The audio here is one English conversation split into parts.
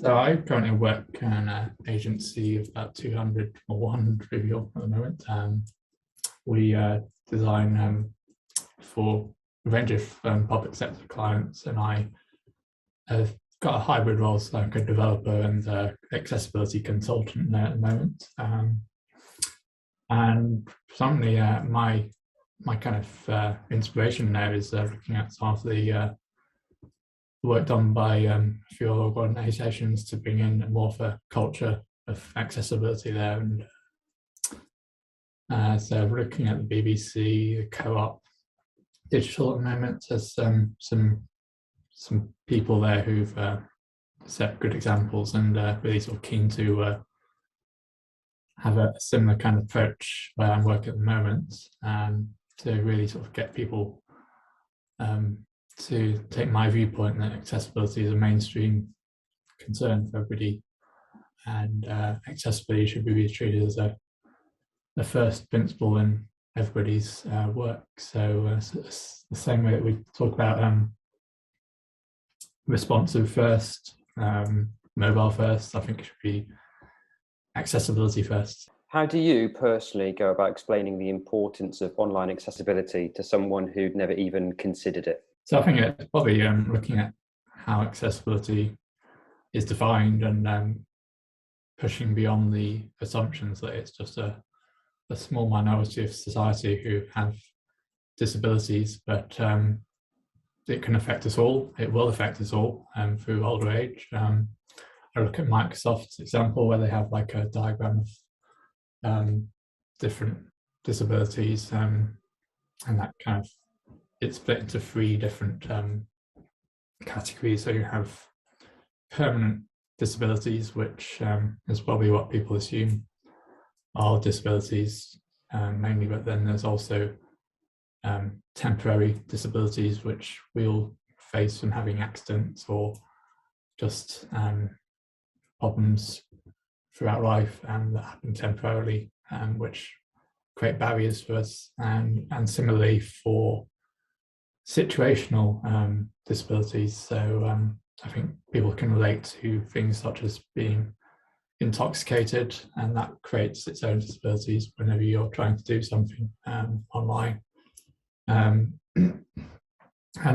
So I currently work in an agency of about 200 or 100 people at the moment. We design for a range of public sector clients, and I have got a hybrid role, so I'm a developer and accessibility consultant there at the moment. And something my kind of inspiration there is looking at some of the work done by a few other organisations to bring in more of a culture of accessibility there. And so we're looking at the BBC, the Co-op, Digital at the moment. There's some people there who've set good examples and really sort of keen to have a similar kind of approach where I'm working at the moment, to really sort of get people to take my viewpoint that accessibility is a mainstream concern for everybody, and accessibility should be treated as a first principle in everybody's work. So it's the same way that we talk about responsive first, mobile first, I think it should be accessibility first. How do you personally go about explaining the importance of online accessibility to someone who'd never even considered it? So I think it's probably looking at how accessibility is defined and pushing beyond the assumptions that it's just a small minority of society who have disabilities, but it can affect us all. It will affect us all through older age. I look at Microsoft's example where they have like a diagram of different disabilities, and that kind of, it's split into three different categories. So you have permanent disabilities, which is probably what people assume are disabilities mainly, but then there's also temporary disabilities, which we all face from having accidents or just problems throughout life and that happen temporarily, which create barriers for us. And similarly for situational disabilities. So I think people can relate to things such as being intoxicated, and that creates its own disabilities whenever you're trying to do something online. And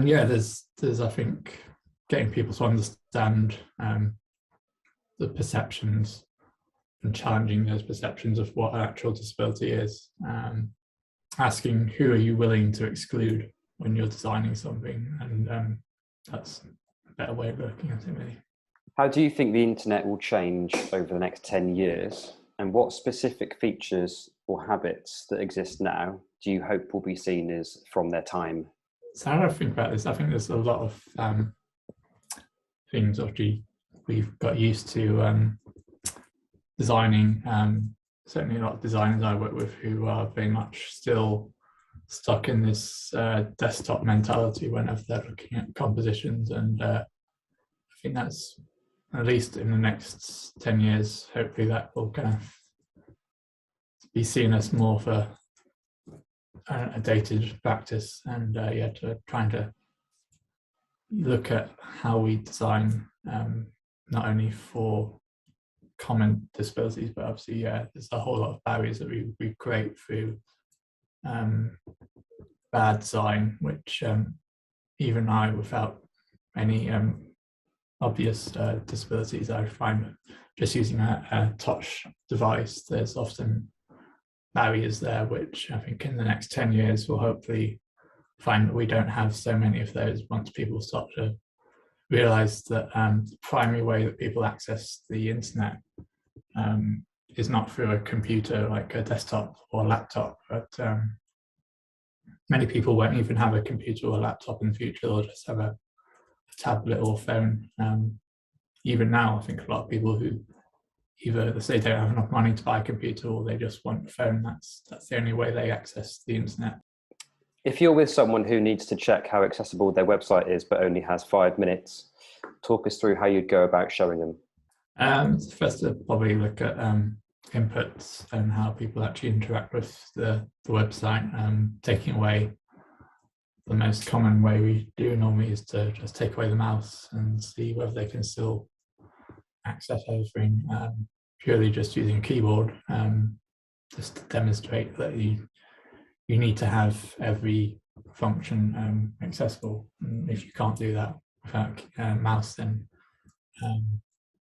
yeah, there's I think getting people to understand the perceptions and challenging those perceptions of what an actual disability is. Asking who are you willing to exclude when you're designing something, and that's a better way of looking at it, really. How do you think the internet will change over the next 10 years? And what specific features or habits that exist now do you hope will be seen as from their time? So how do I think about this? I think there's a lot of things obviously we've got used to designing. Certainly a lot of designers I work with who are very much still stuck in this desktop mentality whenever they're looking at compositions, and I think that's, at least in the next 10 years, hopefully that will kind of be seen as more of a dated practice, and trying to look at how we design not only for common disabilities, but obviously there's a whole lot of barriers that we create through bad design, which even I, without any obvious disabilities, I find just using a touch device, there's often barriers there, which I think in the next 10 years we'll hopefully find that we don't have so many of those once people start to realise that the primary way that people access the internet is not through a computer like a desktop or laptop, but many people won't even have a computer or a laptop in the future. They'll just have a tablet or phone. Even now, I think a lot of people who either they say they don't have enough money to buy a computer or they just want a phone, that's the only way they access the internet. If you're with someone who needs to check how accessible their website is but only has 5 minutes, talk us through how you'd go about showing them. First, to probably look at inputs and how people actually interact with the website. Taking away the most common way we do normally is to just take away the mouse and see whether they can still access everything purely just using a keyboard, just to demonstrate that you need to have every function accessible. And if you can't do that without a mouse, then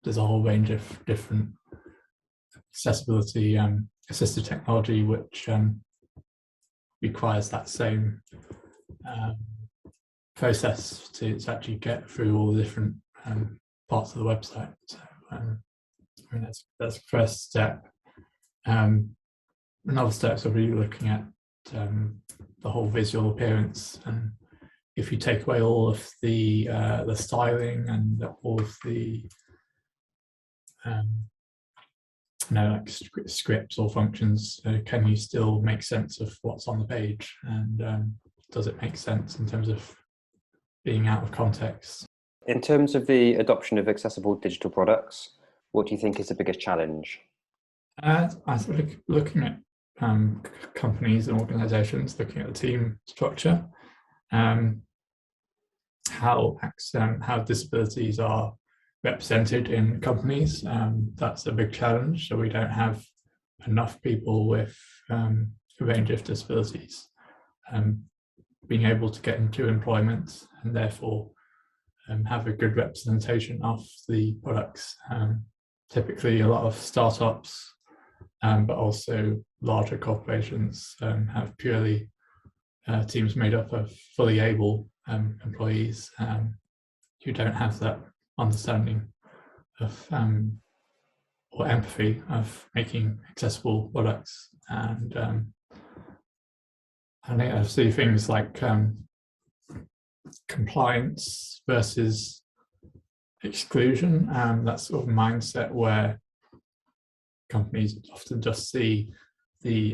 there's a whole range of different accessibility assistive technology which requires that same process to actually get through all the different parts of the website. So I mean that's the first step. Another step is really looking at the whole visual appearance, and if you take away all of the styling and all of the like scripts or functions, can you still make sense of what's on the page, and does it make sense in terms of being out of context? In terms of the adoption of accessible digital products, what do you think is the biggest challenge? I think looking at companies and organizations, looking at the team structure, how disabilities are represented in companies, that's a big challenge. So we don't have enough people with a range of disabilities being able to get into employment, and therefore have a good representation of the products. Typically a lot of startups, but also larger corporations have purely teams made up of fully able employees who don't have that understanding of or empathy of making accessible products. And I think I see things like compliance versus exclusion, that sort of mindset where companies often just see the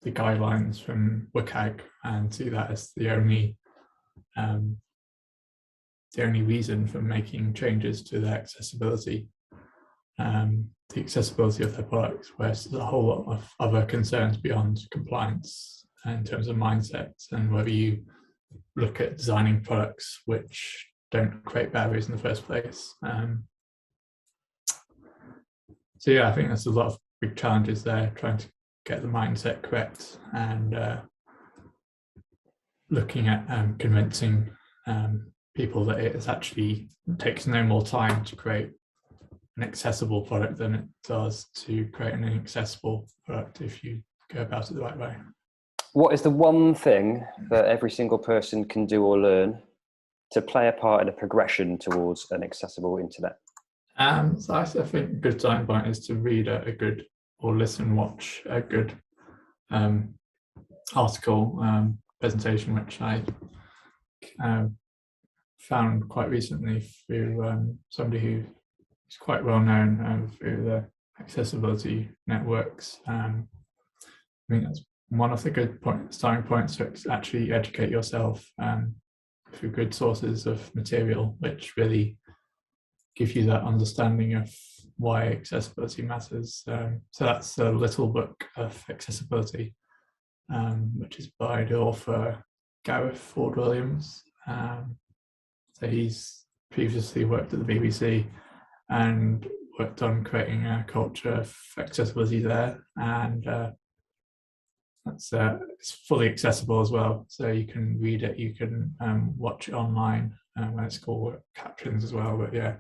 guidelines from WCAG and see that as the only reason for making changes to their accessibility, the accessibility of their products, whereas there's a whole lot of other concerns beyond compliance in terms of mindsets, and whether you look at designing products which don't create barriers in the first place. So yeah, I think there's a lot of big challenges there, trying to get the mindset correct, and looking at convincing people that it actually takes no more time to create an accessible product than it does to create an inaccessible product if you go about it the right way. What is the one thing that every single person can do or learn to play a part in a progression towards an accessible internet? So I think a good starting point is to read a good, or watch a good article, presentation, which I found quite recently through somebody who is quite well known through the accessibility networks. I think that's one of the good starting points to actually educate yourself through good sources of material, which really give you that understanding of why accessibility matters. So that's a little book of accessibility, which is by the author Gareth Ford-Williams. So he's previously worked at the BBC and worked on creating a culture of accessibility there, and it's fully accessible as well. So you can read it, you can watch it online when it's called captions as well. But yeah,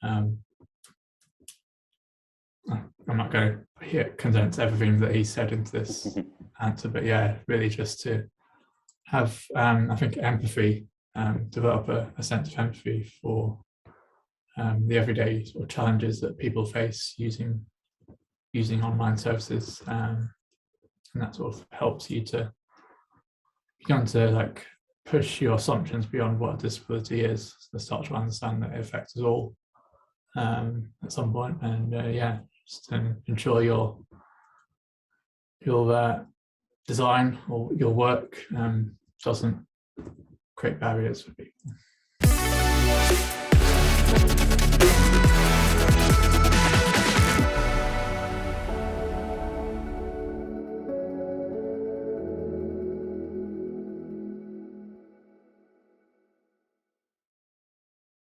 I'm not going to condense everything that he said into this answer, but yeah, really just to have, I think, empathy, develop a sense of empathy for the everyday sort of challenges that people face using online services, and that sort of helps you to begin to like push your assumptions beyond what a disability is, to start to understand that it affects us all at some point, and yeah, just ensure your design or your work doesn't create barriers for people.